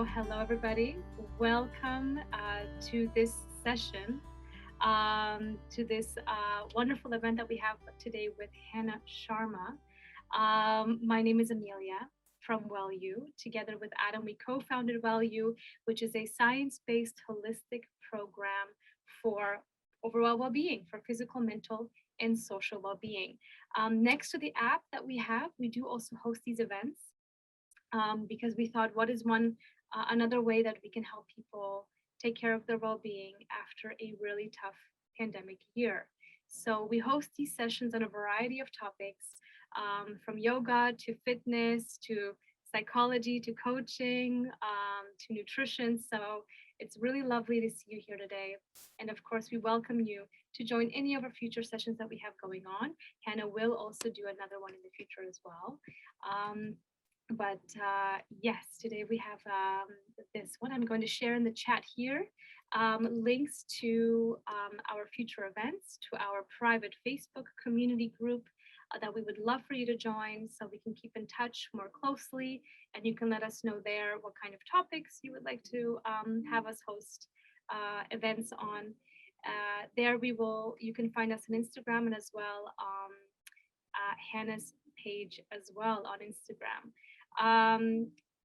hello, everybody. Welcome to this session, to this wonderful event that we have today with Hannah Sharma. My name is Amelia from WellU. Together with Adam, we co founded WellU, which is a science based holistic program for overall well being, for physical, mental, and social well being. Next to the app that we have, we do also host these events because we thought, what is another way that we can help people take care of their well-being after a really tough pandemic year? So we host these sessions on a variety of topics, from yoga to fitness to psychology to coaching to nutrition. So it's really lovely to see you here today. And of course, we welcome you to join any of our future sessions that we have going on. Hannah will also do another one in the future as well. But yes, today we have this one. I'm going to share in the chat here links to our future events, to our private Facebook community group that we would love for you to join so we can keep in touch more closely. And you can let us know there what kind of topics you would like to have us host events on. You can find us on Instagram and as well Hannah's page as well on Instagram.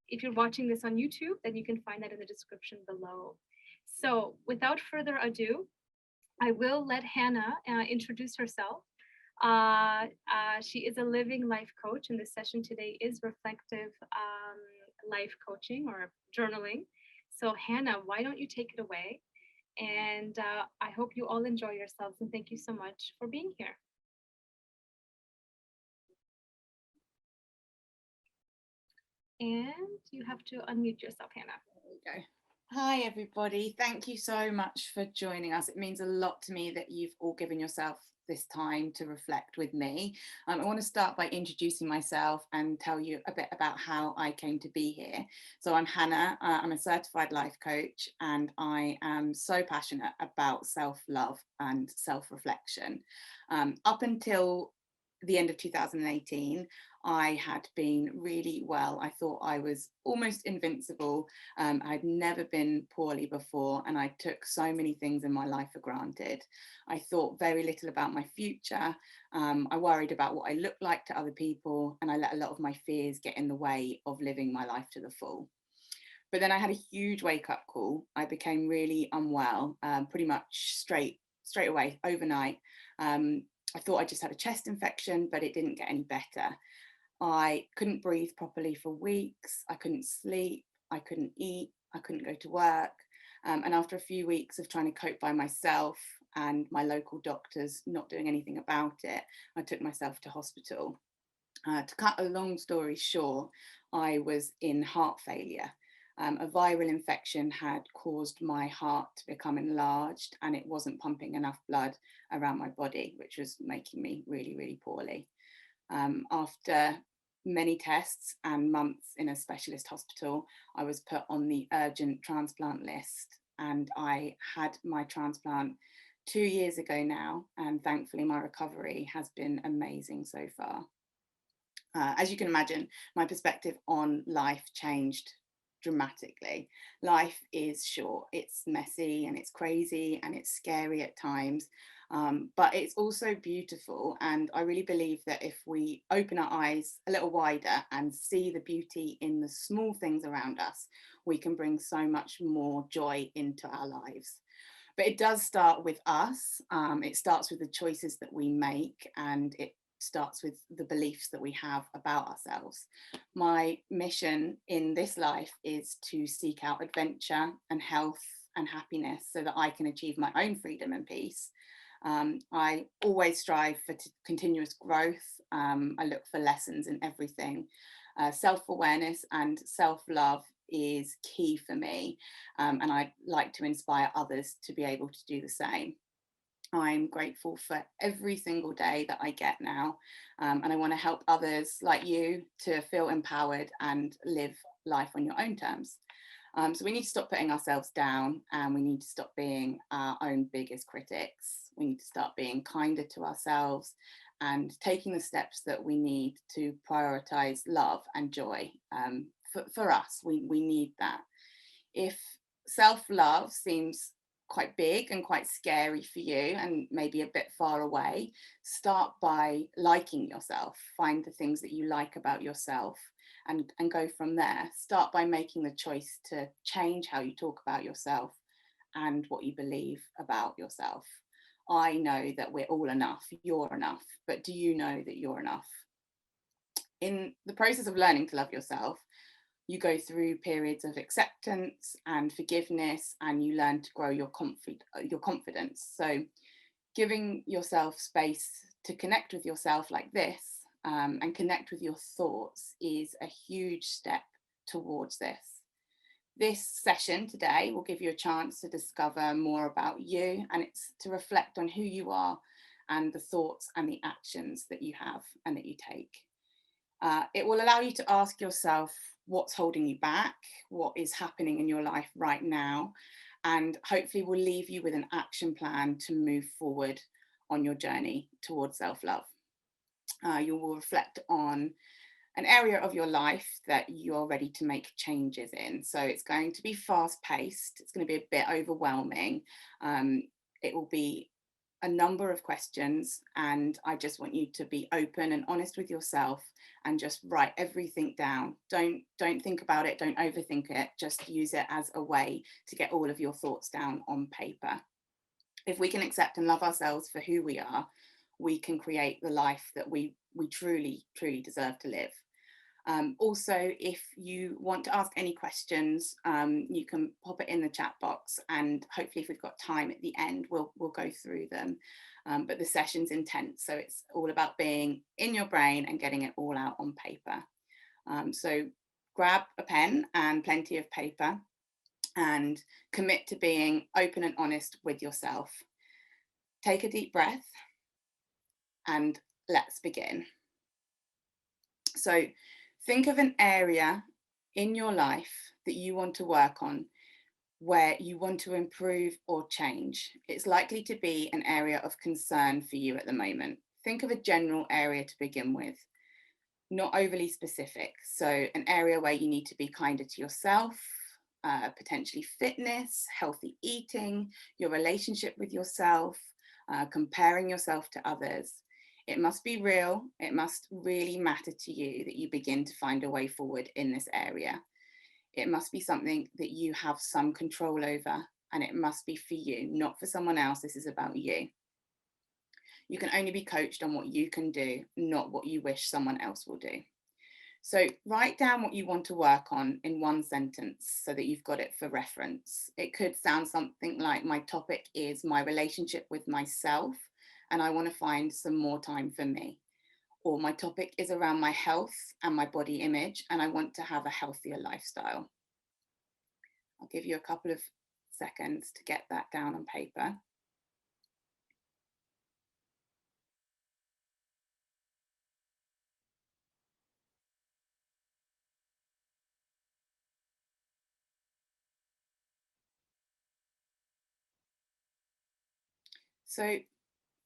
If you're watching this on YouTube, then you can find that in the description below. So without further ado, I will let Hannah introduce herself. She is a living life coach, and this session today is reflective life coaching or journaling. So Hannah, why don't you take it away? And I hope you all enjoy yourselves, and thank you so much for being here. And you have to unmute yourself, Hannah. There we go. Hi, everybody. Thank you so much for joining us. It means a lot to me that you've all given yourself this time to reflect with me. I want to start by introducing myself and tell you a bit about how I came to be here. So I'm Hannah. I'm a certified life coach, and I am so passionate about self-love and self-reflection. Up until the end of 2018, I had been really well. I thought I was almost invincible. I'd never been poorly before, and I took so many things in my life for granted. I thought very little about my future. I worried about what I looked like to other people, and I let a lot of my fears get in the way of living my life to the full. But then I had a huge wake-up call. I became really unwell, pretty much straight away, overnight. I thought I just had a chest infection, but it didn't get any better. I couldn't breathe properly for weeks. I couldn't sleep. I couldn't eat. I couldn't go to work. And after a few weeks of trying to cope by myself and my local doctors not doing anything about it, I took myself to hospital. To cut a long story short, I was in heart failure. A viral infection had caused my heart to become enlarged, and it wasn't pumping enough blood around my body, which was making me really, really poorly. After many tests and months in a specialist hospital, I was put on the urgent transplant list, and I had my transplant 2 years ago now, and thankfully my recovery has been amazing so far. As you can imagine, my perspective on life changed dramatically. Life is short, it's messy and it's crazy and it's scary at times, but it's also beautiful. And I really believe that if we open our eyes a little wider and see the beauty in the small things around us, we can bring so much more joy into our lives. But it does start with us. It starts with the choices that we make, and it starts with the beliefs that we have about ourselves. My mission in this life is to seek out adventure and health and happiness so that I can achieve my own freedom and peace. I always strive for continuous growth. I look for lessons in everything. Self-awareness and self-love is key for me, and I'd like to inspire others to be able to do the same. I'm grateful for every single day that I get now, and I want to help others like you to feel empowered and live life on your own terms. So we need to stop putting ourselves down, and we need to stop being our own biggest critics. We need to start being kinder to ourselves and taking the steps that we need to prioritize love and joy. For us, we need that. If self-love seems quite big and quite scary for you and maybe a bit far away, start by liking yourself. Find the things that you like about yourself and go from there. Start by making the choice to change how you talk about yourself and what you believe about yourself. I know that we're all enough, you're enough, but do you know that you're enough? In the process of learning to love yourself, you go through periods of acceptance and forgiveness, and you learn to grow your confidence. So giving yourself space to connect with yourself like this, and connect with your thoughts, is a huge step towards this. This session today will give you a chance to discover more about you, and it's to reflect on who you are and the thoughts and the actions that you have and that you take. It will allow you to ask yourself what's holding you back, what is happening in your life right now, and hopefully will leave you with an action plan to move forward on your journey towards self-love. You will reflect on an area of your life that you're ready to make changes in. So it's going to be fast paced, it's going to be a bit overwhelming. It will be a number of questions, and I just want you to be open and honest with yourself and just write everything down. Don't think about it, don't overthink it, just use it as a way to get all of your thoughts down on paper. If we can accept and love ourselves for who we are, we can create the life that we truly deserve to live. Also, if you want to ask any questions, you can pop it in the chat box, and hopefully if we've got time at the end, we'll go through them. But the session's intense, so it's all about being in your brain and getting it all out on paper. So grab a pen and plenty of paper and commit to being open and honest with yourself. Take a deep breath and let's begin. So think of an area in your life that you want to work on, where you want to improve or change. It's likely to be an area of concern for you at the moment. Think of a general area to begin with, not overly specific. So an area where you need to be kinder to yourself, potentially fitness, healthy eating, your relationship with yourself, comparing yourself to others. It must be real. It must really matter to you that you begin to find a way forward in this area. It must be something that you have some control over, and it must be for you, not for someone else. This is about you. You can only be coached on what you can do, not what you wish someone else will do. So write down what you want to work on in one sentence so that you've got it for reference. It could sound something like, my topic is my relationship with myself, and I want to find some more time for me. Or my topic is around my health and my body image, and I want to have a healthier lifestyle. I'll give you a couple of seconds to get that down on paper. So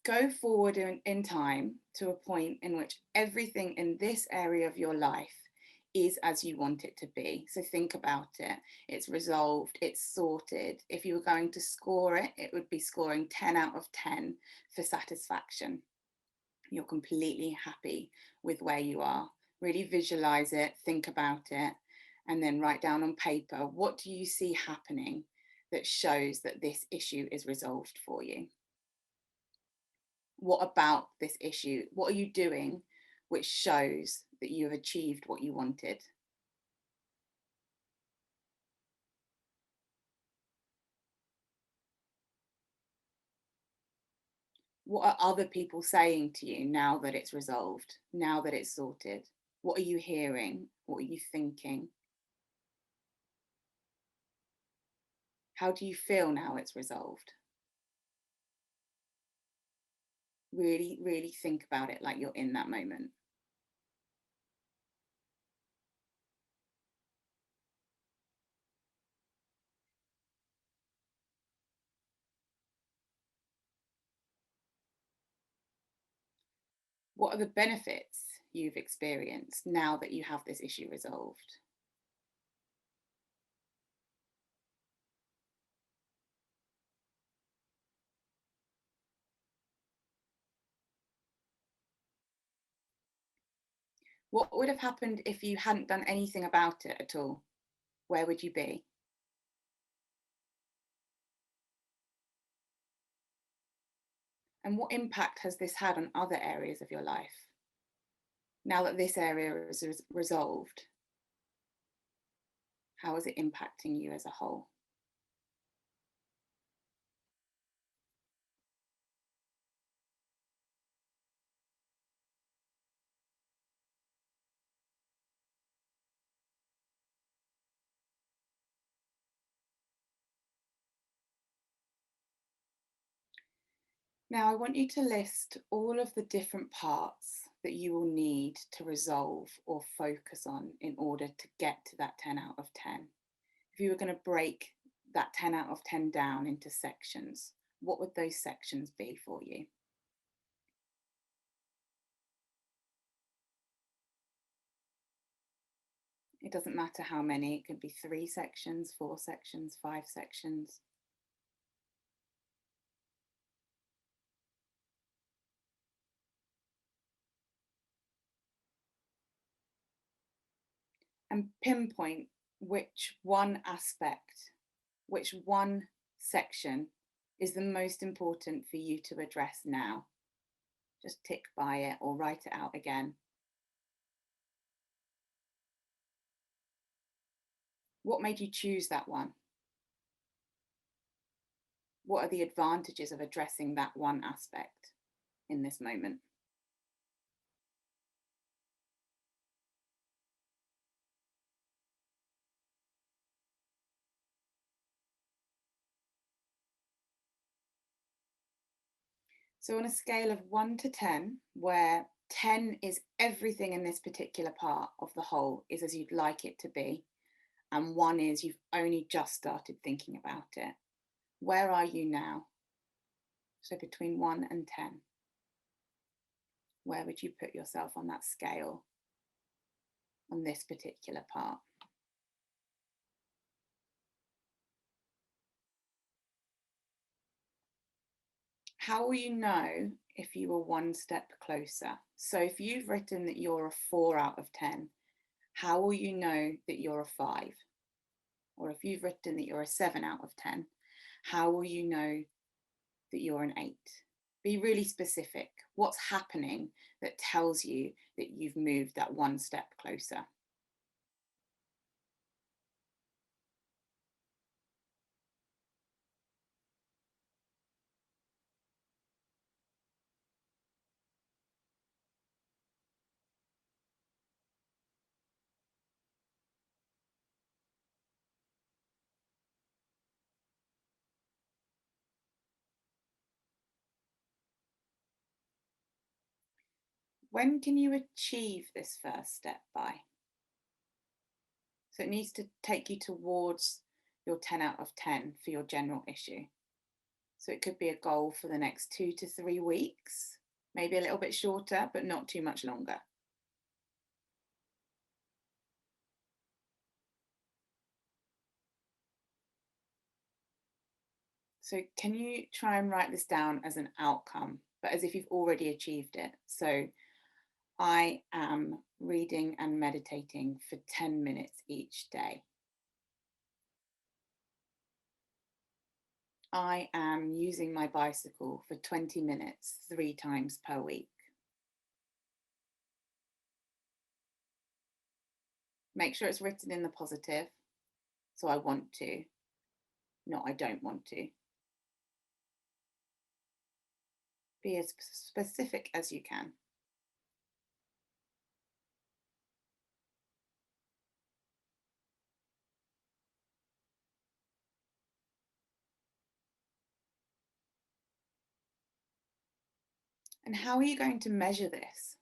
go forward in time to a point in which everything in this area of your life is as you want it to be. So think about it. It's resolved, it's sorted. If you were going to score it, it would be scoring 10 out of 10 for satisfaction. You're completely happy with where you are. Really visualize it, think about it, and then write down on paper, what do you see happening that shows that this issue is resolved for you? What about this issue? What are you doing which shows that you have achieved what you wanted? What are other people saying to you now that it's resolved, now that it's sorted? What are you hearing? What are you thinking? How do you feel now it's resolved? Really, really think about it like you're in that moment. What are the benefits you've experienced now that you have this issue resolved? What would have happened if you hadn't done anything about it at all? Where would you be? And what impact has this had on other areas of your life? Now that this area is resolved, how is it impacting you as a whole? Now, I want you to list all of the different parts that you will need to resolve or focus on in order to get to that 10 out of 10. If you were going to break that 10 out of 10 down into sections, what would those sections be for you? It doesn't matter how many, it could be 3 sections, 4 sections, 5 sections. And pinpoint which one aspect, which one section is the most important for you to address now. Just tick by it or write it out again. What made you choose that one? What are the advantages of addressing that one aspect in this moment? So on a scale of 1 to 10, where 10 is everything in this particular part of the whole is as you'd like it to be, and 1 is you've only just started thinking about it, where are you now? So between 1 and 10, where would you put yourself on that scale on this particular part? How will you know if you were 1 step closer? So if you've written that you're a 4 out of 10, how will you know that you're a 5? Or if you've written that you're a 7 out of 10, how will you know that you're an 8? Be really specific. What's happening that tells you that you've moved that 1 step closer? When can you achieve this first step by? So it needs to take you towards your 10 out of 10 for your general issue. So it could be a goal for the next 2 to 3 weeks, maybe a little bit shorter, but not too much longer. So can you try and write this down as an outcome, but as if you've already achieved it? So I am reading and meditating for 10 minutes each day. I am using my bicycle for 20 minutes 3 times per week. Make sure it's written in the positive. So I want to, not I don't want to. Be as specific as you can. And how are you going to measure this?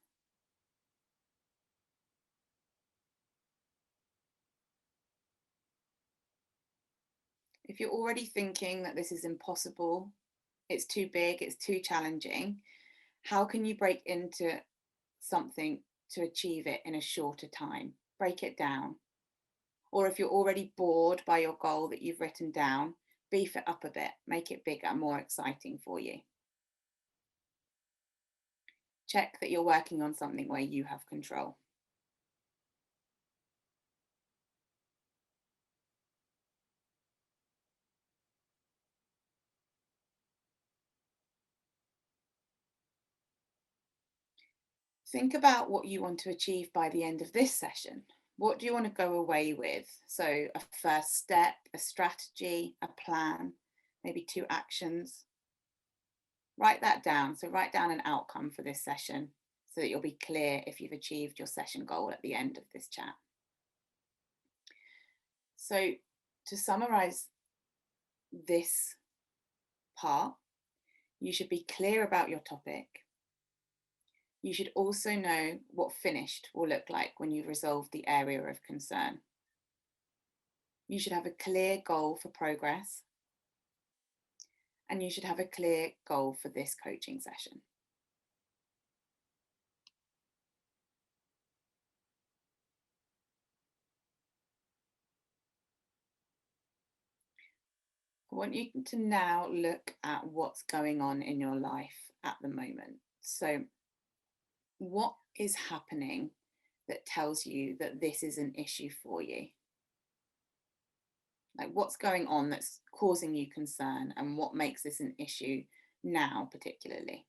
If you're already thinking that this is impossible, it's too big, it's too challenging, how can you break into something to achieve it in a shorter time? Break it down. Or if you're already bored by your goal that you've written down, beef it up a bit, make it bigger, more exciting for you. Check that you're working on something where you have control. Think about what you want to achieve by the end of this session. What do you want to go away with? So, a first step, a strategy, a plan, maybe 2 actions. Write that down. So, write down an outcome for this session so that you'll be clear if you've achieved your session goal at the end of this chat. So, to summarize this part, you should be clear about your topic. You should also know what finished will look like when you've resolved the area of concern. You should have a clear goal for progress, and you should have a clear goal for this coaching session. I want you to now look at what's going on in your life at the moment. So, what is happening that tells you that this is an issue for you? Like, what's going on that's causing you concern, and what makes this an issue now, particularly?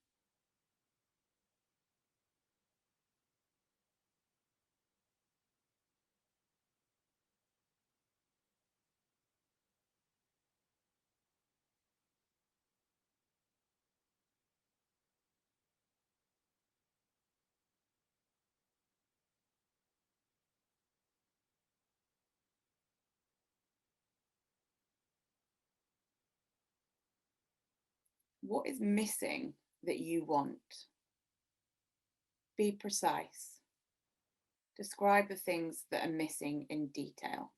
What is missing that you want? Be precise. Describe the things that are missing in detail.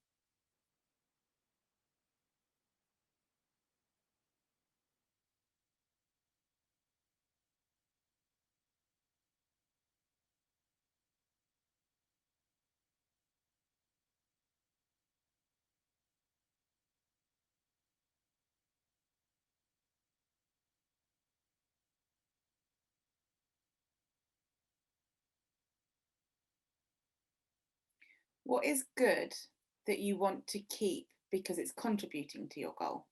What is good that you want to keep because it's contributing to your goal?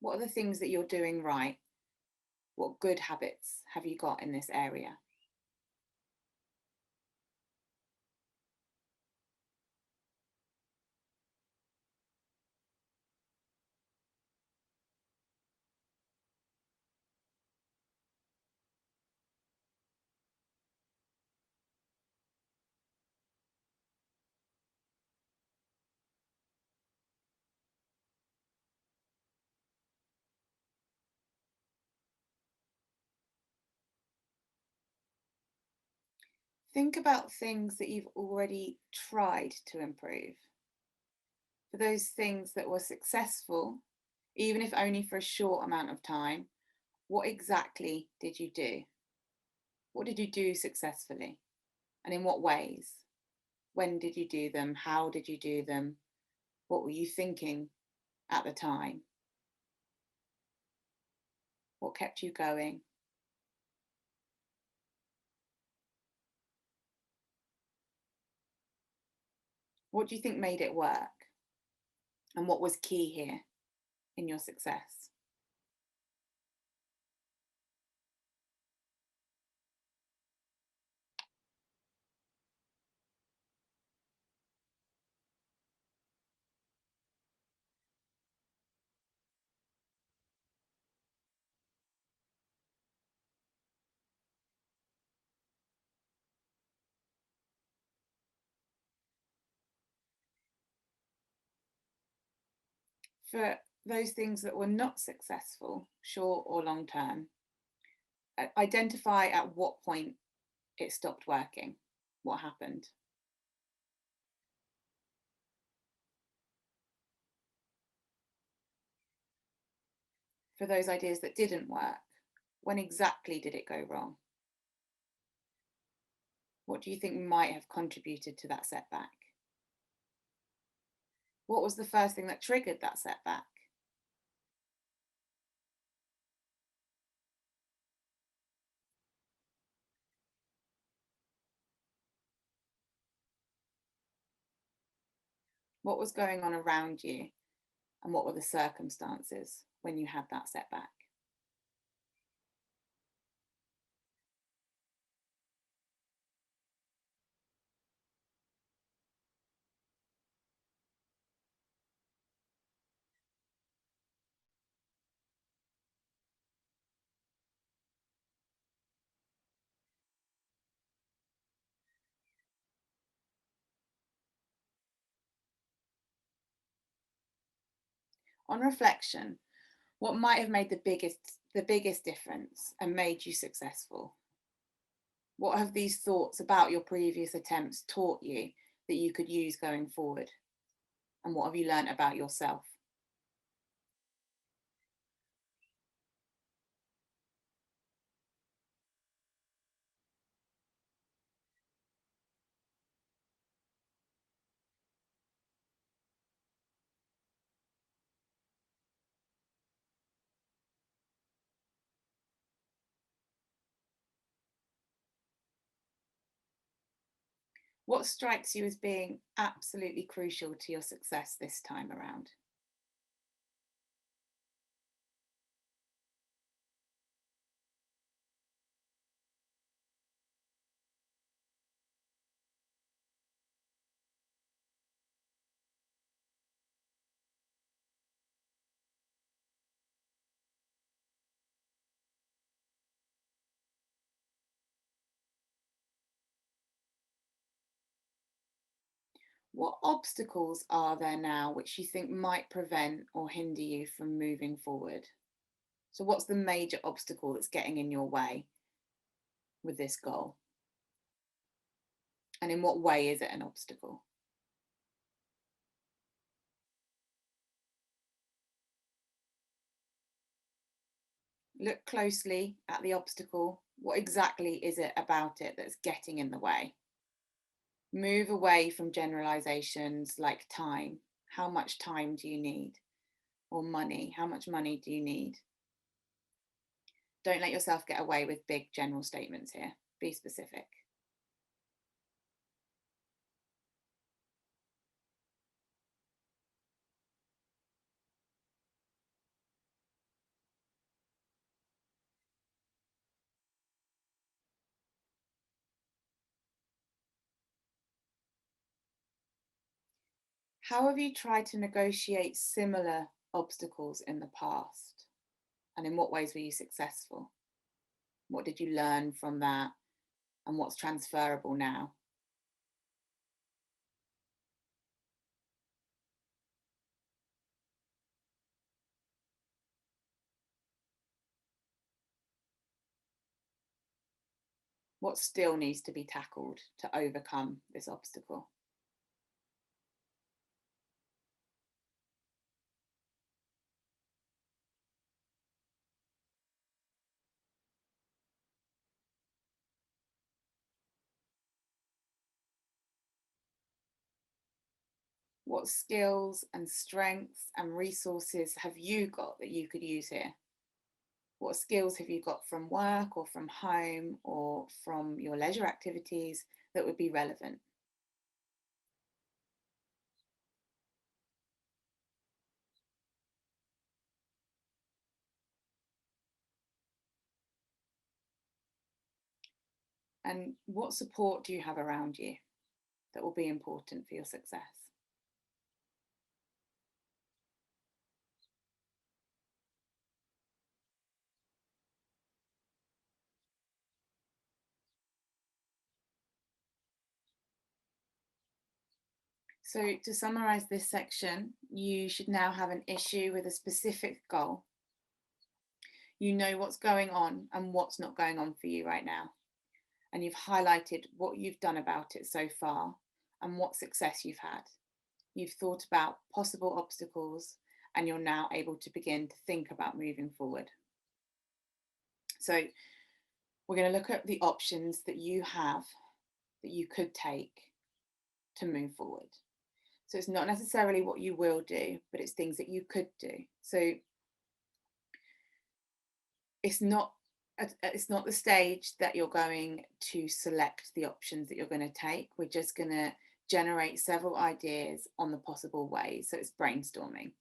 What are the things that you're doing right? What good habits have you got in this area? Think about things that you've already tried to improve. For those things that were successful, even if only for a short amount of time, what exactly did you do? What did you do successfully? And in what ways? When did you do them? How did you do them? What were you thinking at the time? What kept you going? What do you think made it work? And what was key here in your success? For those things that were not successful, short or long term, identify at what point it stopped working. What happened? For those ideas that didn't work, when exactly did it go wrong? What do you think might have contributed to that setback? What was the first thing that triggered that setback? What was going on around you? And what were the circumstances when you had that setback? On reflection, what might have made the biggest difference and made you successful? What have these thoughts about your previous attempts taught you that you could use going forward? And what have you learned about yourself? What strikes you as being absolutely crucial to your success this time around? What obstacles are there now which you think might prevent or hinder you from moving forward? So, what's the major obstacle that's getting in your way with this goal? And in what way is it an obstacle? Look closely at the obstacle. What exactly is it about it that's getting in the way? Move away from generalizations like time. How much time do you need? Or money. How much money do you need? Don't let yourself get away with big general statements here. Be specific. How have you tried to negotiate similar obstacles in the past? And in what ways were you successful? What did you learn from that? And what's transferable now? What still needs to be tackled to overcome this obstacle? What skills and strengths and resources have you got that you could use here? What skills have you got from work or from home or from your leisure activities that would be relevant? And what support do you have around you that will be important for your success? So, to summarize this section, you should now have an issue with a specific goal. You know what's going on and what's not going on for you right now. And you've highlighted what you've done about it so far and what success you've had. You've thought about possible obstacles and you're now able to begin to think about moving forward. So, we're going to look at the options that you have that you could take to move forward. So, it's not necessarily what you will do, but it's things that you could do. So, it's not it's not the stage that you're going to select the options that you're going to take. We're just going to generate several ideas on the possible ways. So it's brainstorming.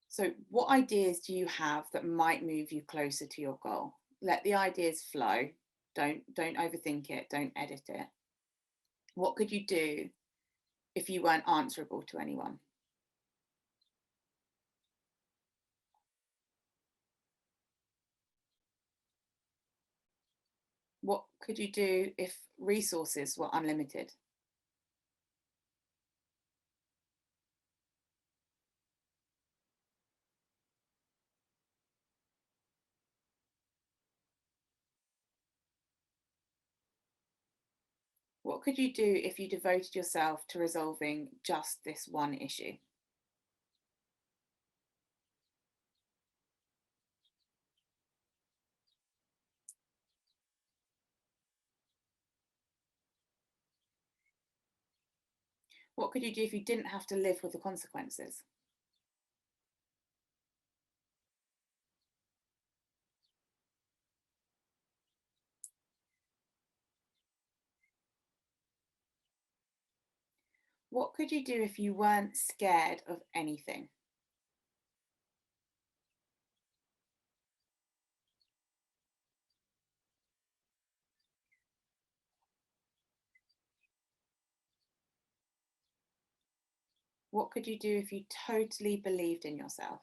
So what ideas do you have that might move you closer to your goal? Let the ideas flow. Don't overthink it. Don't edit it. What could you do if you weren't answerable to anyone? What could you do if resources were unlimited? What could you do if you devoted yourself to resolving just this one issue? What could you do if you didn't have to live with the consequences? What could you do if you weren't scared of anything? What could you do if you totally believed in yourself?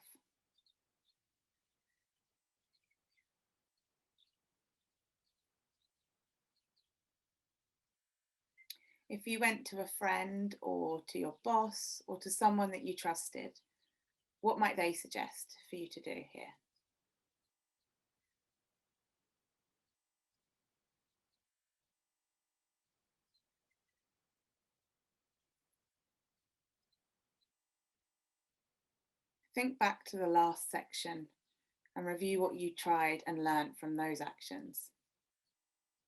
If you went to a friend or to your boss or to someone that you trusted, what might they suggest for you to do here? Think back to the last section and review what you tried and learnt from those actions.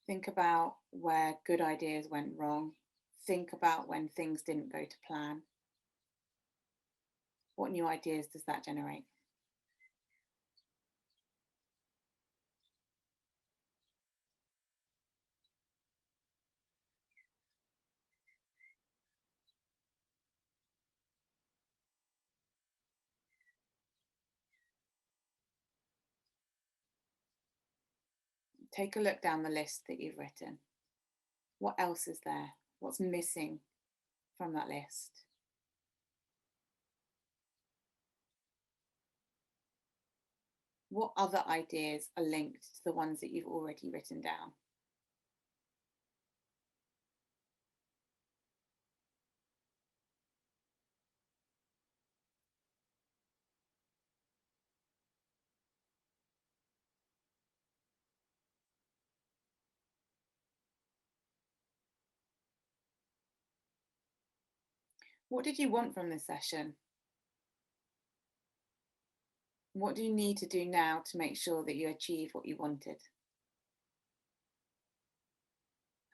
Think about where good ideas went wrong. Think about when things didn't go to plan. What new ideas does that generate? Take a look down the list that you've written. What else is there? What's missing from that list? What other ideas are linked to the ones that you've already written down? What did you want from this session? What do you need to do now to make sure that you achieve what you wanted?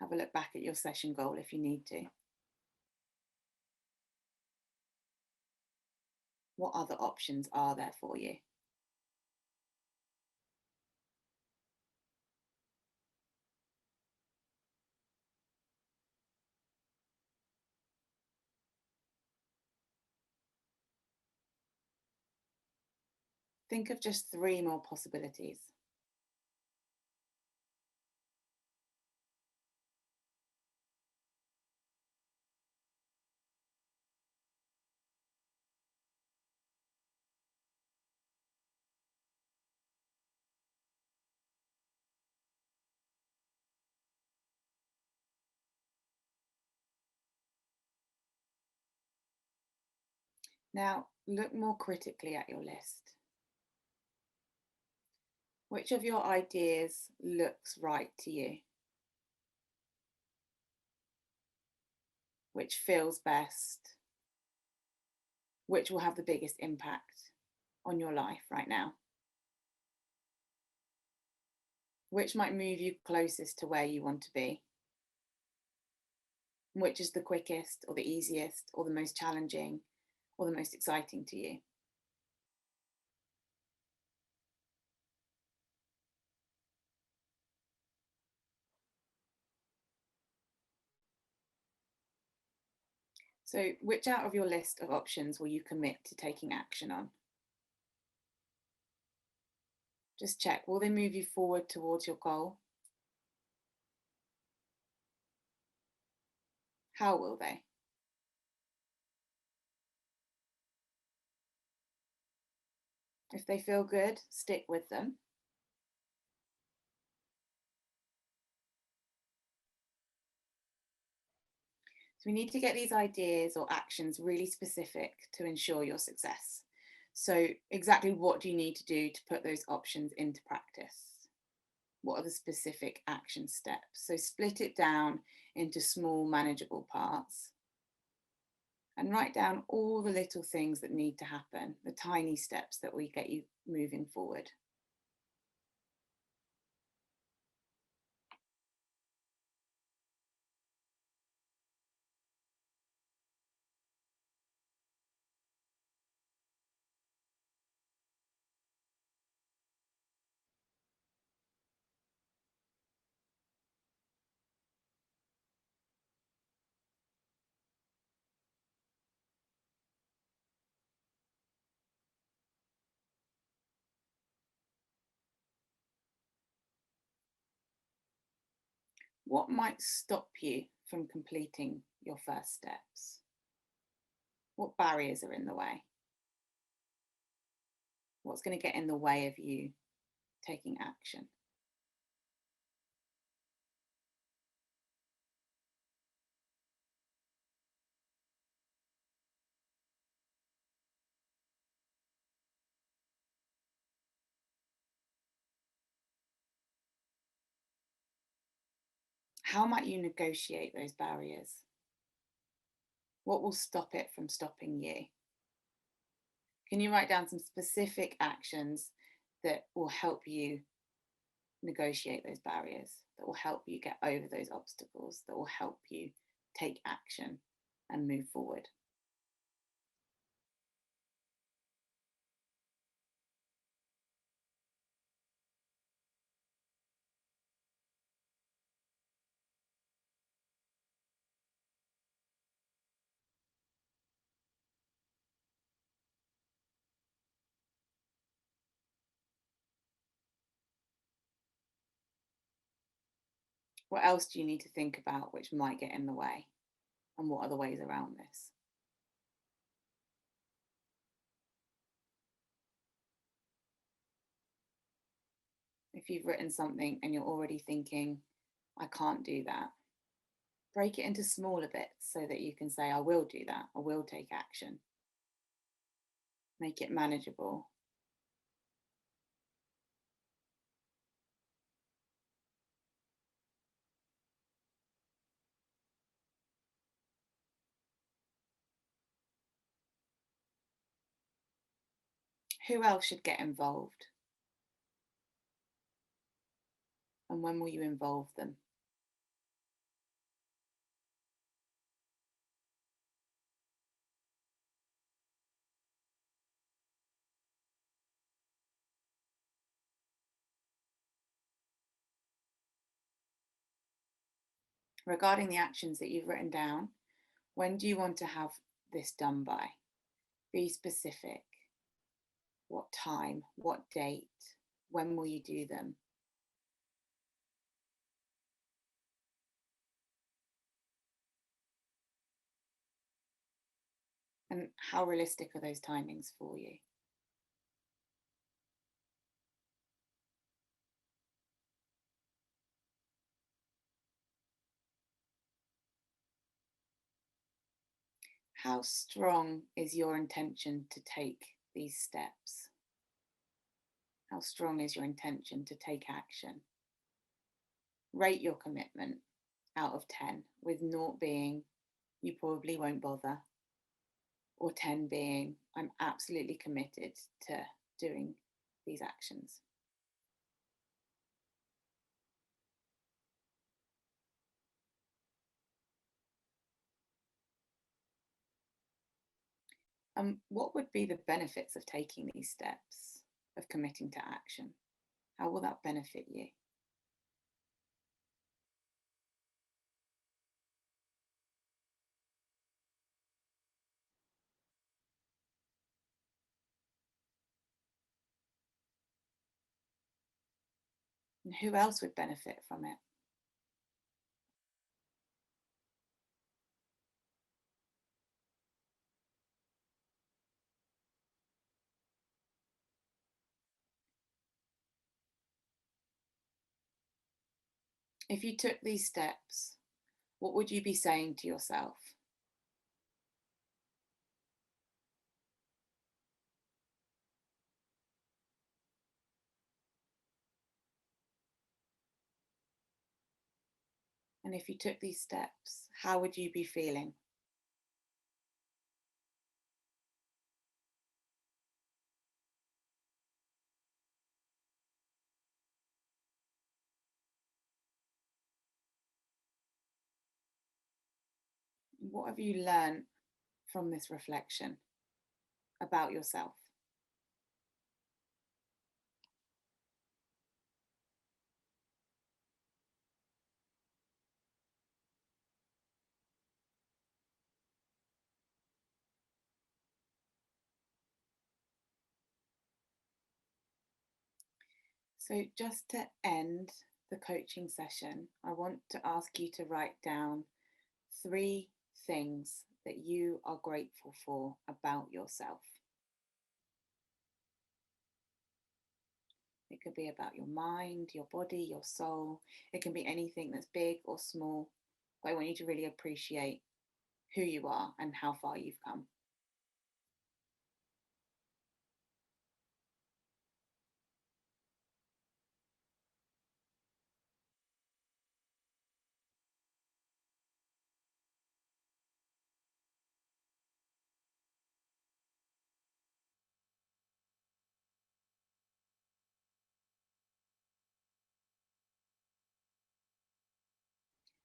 Have a look back at your session goal if you need to. What other options are there for you? Think of just 3 more possibilities. Now, look more critically at your list. Which of your ideas looks right to you? Which feels best? Which will have the biggest impact on your life right now? Which might move you closest to where you want to be? Which is the quickest or the easiest or the most challenging or the most exciting to you? So, which out of your list of options will you commit to taking action on? Just check, will they move you forward towards your goal? How will they? If they feel good, stick with them. So we need to get these ideas or actions really specific to ensure your success. So exactly what do you need to do to put those options into practice? What are the specific action steps? So split it down into small, manageable parts. And write down all the little things that need to happen, the tiny steps that we get you moving forward. What might stop you from completing your first steps? What barriers are in the way? What's going to get in the way of you taking action? How might you negotiate those barriers? What will stop it from stopping you? Can you write down some specific actions that will help you negotiate those barriers, that will help you get over those obstacles, that will help you take action and move forward? What else do you need to think about which might get in the way? And what are the ways around this? If you've written something and you're already thinking, I can't do that, break it into smaller bits so that you can say, I will do that, I will take action. Make it manageable. Who else should get involved? And when will you involve them? Regarding the actions that you've written down, when do you want to have this done by? Be specific. What time? What date? When will you do them? And how realistic are those timings for you? How strong is your intention to take these steps? How strong is your intention to take action? Rate your commitment out of 10, with 0 being you probably won't bother, or 10 being I'm absolutely committed to doing these actions. What would be the benefits of taking these steps, of committing to action? How will that benefit you? And who else would benefit from it? If you took these steps, what would you be saying to yourself? And if you took these steps, how would you be feeling? What have you learned from this reflection about yourself? So, just to end the coaching session, I want to ask you to write down 3 things that you are grateful for about yourself. It could be about your mind, your body, your soul. It can be anything that's big or small. But I want you to really appreciate who you are and how far you've come.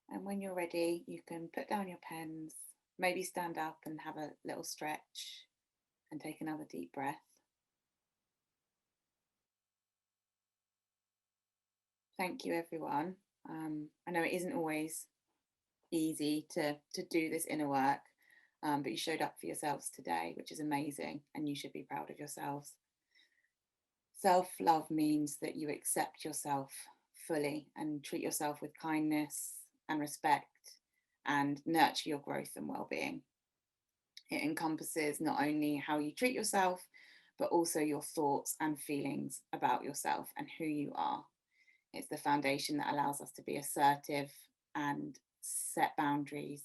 And when you're ready, you can put down your pens, maybe stand up and have a little stretch and take another deep breath. Thank you, everyone. I know it isn't always easy to do this inner work, but you showed up for yourselves today, which is amazing, and you should be proud of yourselves. Self-love means that you accept yourself fully and treat yourself with kindness and respect and nurture your growth and well-being. It encompasses not only how you treat yourself, but also your thoughts and feelings about yourself and who you are. It's the foundation that allows us to be assertive and set boundaries,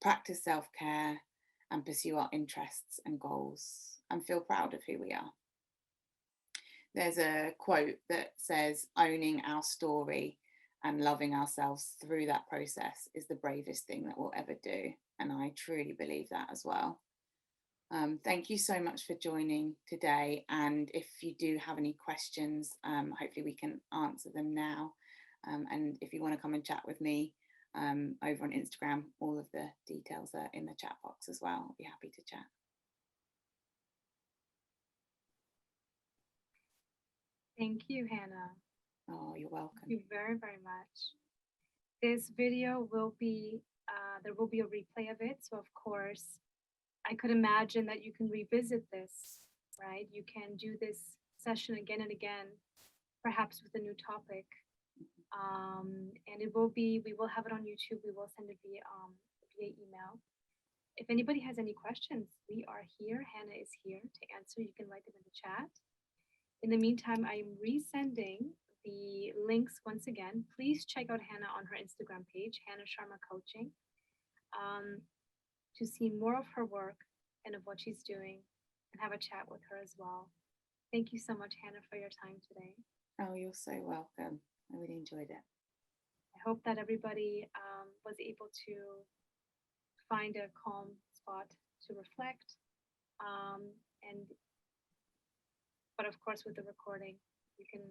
practice self-care, and pursue our interests and goals and feel proud of who we are. There's a quote that says, owning our story and loving ourselves through that process is the bravest thing that we'll ever do. And I truly believe that as well. Thank you so much for joining today. And if you do have any questions, hopefully we can answer them now. And if you want to come and chat with me over on Instagram, all of the details are in the chat box as well. I'll be happy to chat. Thank you, Hannah. Oh, you're welcome. Thank you very, very much. This video will be, there will be a replay of it. So of course, I could imagine that you can revisit this, right? You can do this session again and again, perhaps with a new topic. And it will be, we will have it on YouTube. We will send it via email. If anybody has any questions, we are here. Hannah is here to answer. You can write them in the chat. In the meantime, I'm resending the links once again. Please check out Hannah on her Instagram page, Hannah Sharma Coaching, to see more of her work and of what she's doing and have a chat with her as well. Thank you so much, Hannah, for your time today. Oh, you're so welcome. I really enjoyed it. I hope that everybody was able to find a calm spot to reflect. But of course, with the recording, you can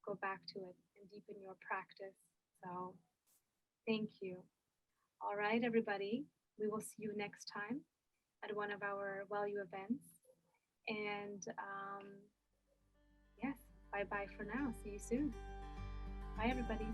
go back to it and deepen your practice. So thank you. All right, everybody. We will see you next time at one of our Value events. And yes, bye-bye for now. See you soon. Bye, everybody.